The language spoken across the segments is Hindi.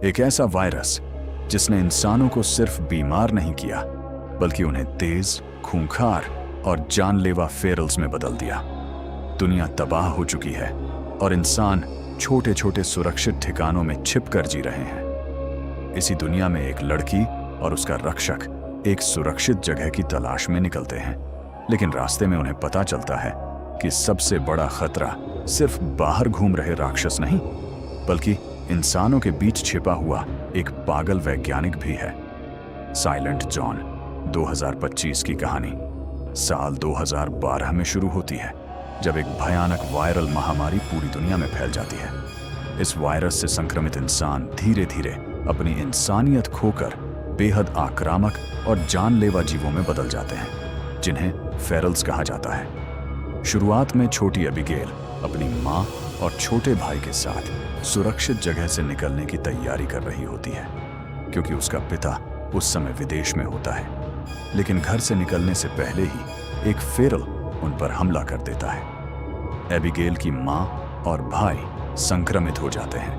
एक ऐसा वायरस जिसने इंसानों को सिर्फ बीमार नहीं किया बल्कि उन्हें तेज, खूंखार और जानलेवा फेरल्स में बदल दिया। दुनिया तबाह हो चुकी है और इंसान छोटे छोटे सुरक्षित ठिकानों में छिप कर जी रहे हैं। इसी दुनिया में एक लड़की और उसका रक्षक एक सुरक्षित जगह की तलाश में निकलते हैं, लेकिन रास्ते में उन्हें पता चलता है कि सबसे बड़ा खतरा सिर्फ बाहर घूम रहे राक्षस नहीं बल्कि इंसानों के बीच छिपा हुआ एक पागल वैज्ञानिक भी है। साइलेंट जॉन 2025 की कहानी साल 2012 में शुरू होती है, जब एक भयानक वायरल महामारी पूरी दुनिया में फैल जाती है। इस वायरस से संक्रमित इंसान धीरे धीरे अपनी इंसानियत खोकर बेहद आक्रामक और जानलेवा जीवों में बदल जाते हैं, जिन्हें फेरल्स कहा जाता है। शुरुआत में छोटी एबिगेल अपनी माँ और छोटे भाई के साथ सुरक्षित जगह से निकलने की तैयारी कर रही होती है, क्योंकि उसका पिता उस समय विदेश में होता है। लेकिन घर से निकलने से पहले ही एक फेरल उन पर हमला कर देता है। एबिगेल की माँ और भाई संक्रमित हो जाते हैं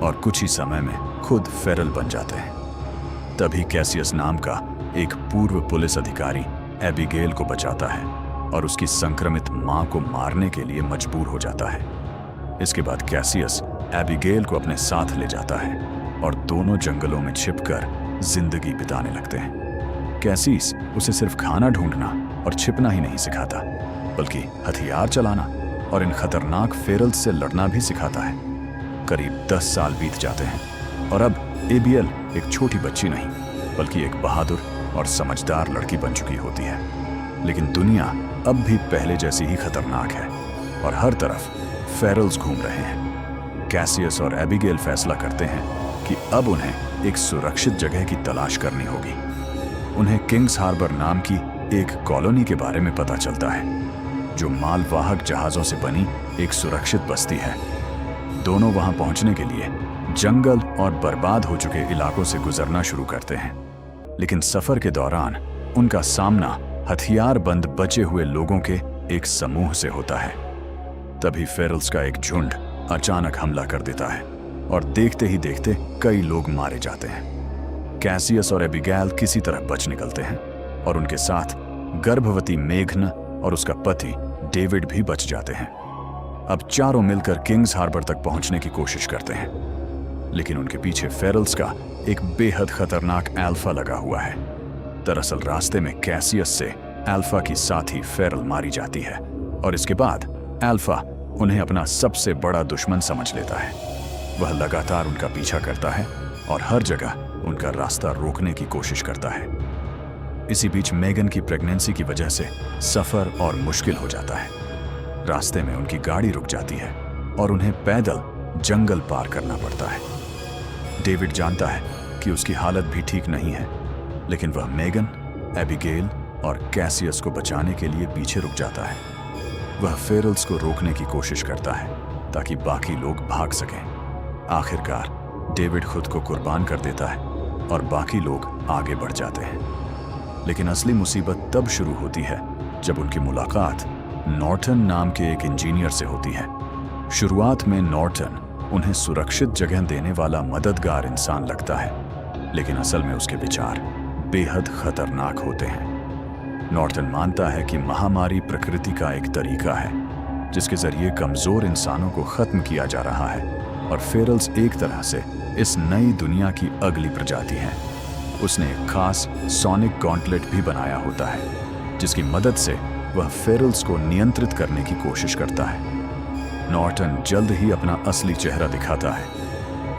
और कुछ ही समय में खुद फेरल बन जाते हैं। तभी कैसियस नाम का एक पूर्व पुलिस अधिकारी एबिगेल को बचाता है और उसकी संक्रमित माँ को मारने के लिए मजबूर हो जाता है। इसके बाद कैसियस एबिगेल को अपने साथ ले जाता है और दोनों जंगलों में छिपकर जिंदगी बिताने लगते हैं। कैसियस उसे सिर्फ खाना ढूंढना और छिपना ही नहीं सिखाता, बल्कि हथियार चलाना और इन खतरनाक फेरल्स से लड़ना भी सिखाता है। करीब 10 साल बीत जाते हैं और अब एबिगेल एक छोटी बच्ची नहीं बल्कि एक बहादुर और समझदार लड़की बन चुकी होती है। लेकिन दुनिया अब भी पहले जैसी ही खतरनाक है और हर तरफ फेरल्स घूम रहे हैं। कैसियस और एबिगेल फैसला करते हैं कि अब उन्हें एक सुरक्षित जगह की तलाश करनी होगी। उन्हें किंग्स हार्बर नाम की एक कॉलोनी के बारे में पता चलता है, जो मालवाहक जहाजों से बनी एक सुरक्षित बस्ती है। दोनों वहां पहुंचने के लिए जंगल और बर्बाद हो चुके इलाकों से गुजरना शुरू करते हैं, लेकिन सफर के दौरान उनका सामना हथियार बंद बचे हुए लोगों के एक समूह से होता है। तभी फेरल्स का एक झुंड अचानक हमला कर देता है और देखते ही देखते कई लोग मारे जाते हैं। कैसियस और एबिगेल किसी तरह बच निकलते हैं और उनके साथ गर्भवती मेघन और उसका पति डेविड भी बच जाते हैं। अब चारों मिलकर किंग्स हार्बर तक पहुंचने की कोशिश करते हैं, लेकिन उनके पीछे फेरल्स का एक बेहद खतरनाक एल्फा लगा हुआ है। दरअसल रास्ते में कैसियस से एल्फा की साथी फेरल मारी जाती है और इसके बाद एल्फा उन्हें अपना सबसे बड़ा दुश्मन समझ लेता है। वह लगातार उनका पीछा करता है और हर जगह उनका रास्ता रोकने की कोशिश करता है। इसी बीच मेगन की प्रेगनेंसी की वजह से सफर और मुश्किल हो जाता है। रास्ते में उनकी गाड़ी रुक जाती है और उन्हें पैदल जंगल पार करना पड़ता है। डेविड जानता है कि उसकी हालत भी ठीक नहीं है, लेकिन वह मेगन, एबिगेल और कैसियस को बचाने के लिए पीछे रुक जाता है। वह फेरल्स को रोकने की कोशिश करता है ताकि बाकी लोग भाग सकें। आखिरकार डेविड खुद को कुर्बान कर देता है और बाकी लोग आगे बढ़ जाते हैं। लेकिन असली मुसीबत तब शुरू होती है जब उनकी मुलाकात नॉर्टन नाम के एक इंजीनियर से होती है। शुरुआत में नॉर्टन उन्हें सुरक्षित जगह देने वाला मददगार इंसान लगता है, लेकिन असल में उसके विचार बेहद खतरनाक होते हैं। नॉर्टन मानता है कि महामारी प्रकृति का एक तरीका है जिसके जरिए कमजोर इंसानों को खत्म किया जा रहा है और फेरल्स एक तरह से इस नई दुनिया की अगली प्रजाति है। उसने एक खास सोनिक गॉन्टलेट भी बनाया होता है, जिसकी मदद से वह फेरल्स को नियंत्रित करने की कोशिश करता है। नॉर्टन जल्द ही अपना असली चेहरा दिखाता है।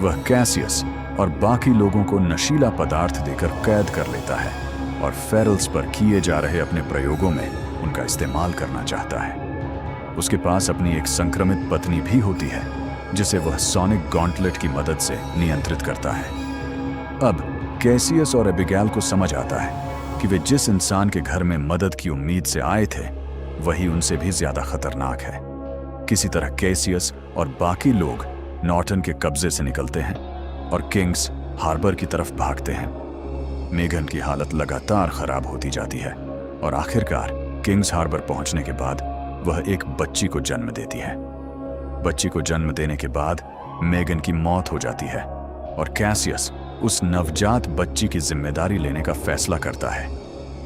वह कैसियस और बाकी लोगों को नशीला पदार्थ देकर कैद कर लेता है और फेरल्स पर किए जा रहे अपने प्रयोगों में उनका इस्तेमाल करना चाहता है। उसके पास अपनी एक संक्रमित पत्नी भी होती है, जिसे वह सोनिक गॉन्टलेट की मदद से नियंत्रित करता है। अब कैसियस और एबिगेल को समझ आता है कि वे जिस इंसान के घर में मदद की उम्मीद से आए थे, वही उनसे भी ज्यादा खतरनाक है। किसी तरह कैसियस और बाकी लोग नॉर्टन के कब्जे से निकलते हैं और किंग्स हार्बर की तरफ भागते हैं। मेगन की हालत लगातार खराब होती जाती है और आखिरकार किंग्स हार्बर पहुंचने के बाद वह एक बच्ची को जन्म देती है। बच्ची को जन्म देने के बाद मेगन की मौत हो जाती है और कैसियस उस नवजात बच्ची की जिम्मेदारी लेने का फैसला करता है।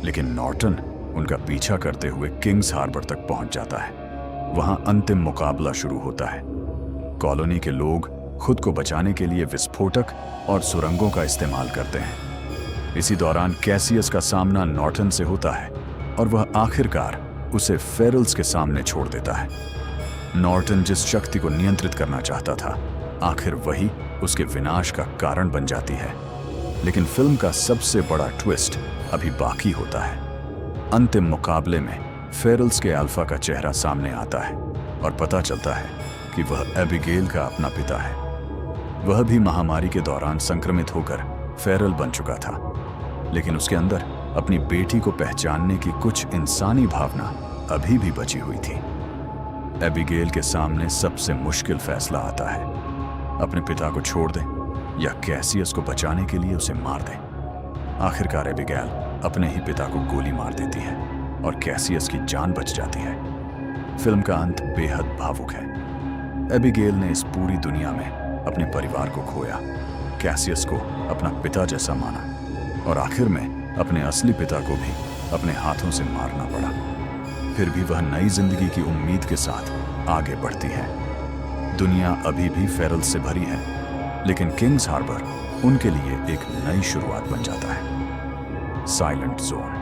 लेकिन नॉर्टन उनका पीछा करते हुए किंग्स हार्बर तक पहुंच जाता है। वहां अंतिम मुकाबला शुरू होता है। कॉलोनी के लोग खुद को बचाने के लिए विस्फोटक और सुरंगों का इस्तेमाल करते हैं। इसी दौरान कैसियस का सामना नॉर्टन से होता है और वह आखिरकार उसे फेरल्स के सामने छोड़ देता है। नॉर्टन जिस शक्ति को नियंत्रित करना चाहता था, आखिर वही उसके विनाश का कारण बन जाती है। लेकिन फिल्म का सबसे बड़ा ट्विस्ट अभी बाकी होता है। अंतिम मुकाबले में फेरल्स के अल्फा का चेहरा सामने आता है और पता चलता है कि वह एबिगेल का अपना पिता है। वह भी महामारी के दौरान संक्रमित होकर फेरल बन चुका था, लेकिन उसके अंदर अपनी बेटी को पहचानने की कुछ इंसानी भावना अभी भी बची हुई थी। एबिगेल के सामने सबसे मुश्किल फैसला आता है, अपने पिता को छोड़ दें या कैसियस को बचाने के लिए उसे मार दें। आखिरकार एबिगेल अपने ही पिता को गोली मार देती है और कैसियस की जान बच जाती है। फिल्म का अंत बेहद भावुक है। एबिगेल ने इस पूरी दुनिया में अपने परिवार को खोया, कैसियस को अपना पिता जैसा माना और आखिर में अपने असली पिता को भी अपने हाथों से मारना पड़ा। फिर भी वह नई जिंदगी की उम्मीद के साथ आगे बढ़ती है। दुनिया अभी भी फेरल से भरी है, लेकिन किंग्स हार्बर उनके लिए एक नई शुरुआत बन जाता है। Silent zone.